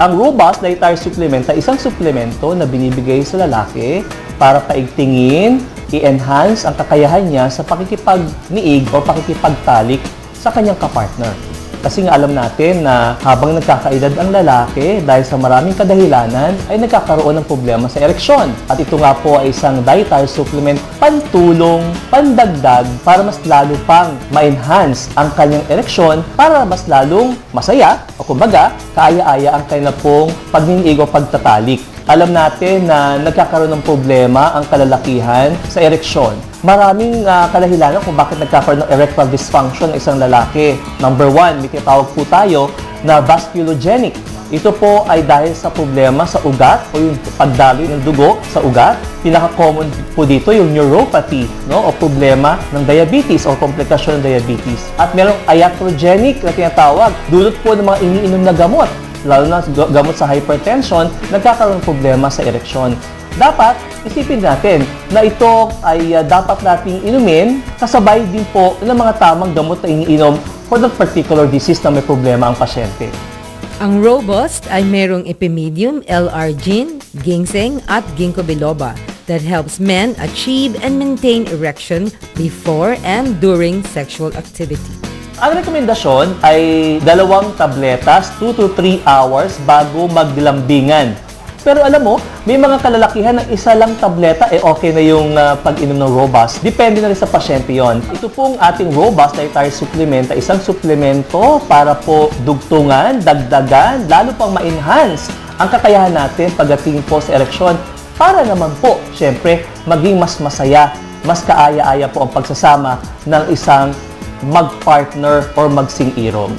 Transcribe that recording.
Ang Robust Dietary Supplement ay isang suplemento na binibigay sa lalaki para paigtingin, i-enhance ang kakayahan niya sa pakikipag-niig o pakikipagtalik sa kanyang kapartner. Kasi nga alam natin na habang nagkakaedad ang lalaki, dahil sa maraming kadahilanan, ay nagkakaroon ng problema sa ereksyon. At ito nga po ay isang dietary supplement pantulong, pandagdag, para mas lalo pang ma-enhance ang kanyang ereksyon, para mas lalong masaya, o kumbaga, kaaya-aya ang kanya pong pagnindig o pagtatalik. Alam natin na nagkakaroon ng problema ang kalalakihan sa ereksyon. Maraming kadahilanan kung bakit nagkakaroon ng erectile dysfunction ng isang lalaki. Number 1, may tinatawag po tayo na vasculogenic. Ito po ay dahil sa problema sa ugat o yung pagdaloy ng dugo sa ugat. Pinaka-common po dito yung neuropathy, no? O problema ng diabetes o komplikasyon ng diabetes. At merong iatrogenic na tinatawag, dulot po ng mga iniinom na gamot, lalo na gamot sa hypertension, nagkakaroon ng problema sa ereksyon. Dapat isipin natin na ito ay dapat nating inumin kasabay din po ng mga tamang gamot na iniinom for that particular disease na may problema ang pasyente. Ang Robust ay merong epimedium, L-arginine, ginseng at ginkgo biloba that helps men achieve and maintain erection before and during sexual activity. Ang rekomendasyon ay 2 tabletas, 2 to 3 hours bago maglambingan. Pero alam mo, may mga kalalakihan ng isa lang tableta, okay na yung pag-inom ng Robust. Depende na rin sa pasyente yon. Ito pong ating Robust Dietary Supplement ay isang suplemento para po dugtungan, dagdagan, lalo pang ma-enhance ang kakayahan natin pagdating po sa ereksyon. Para naman po, syempre, maging mas masaya, mas kaaya-aya po ang pagsasama ng isang mag-partner or magsing-irog.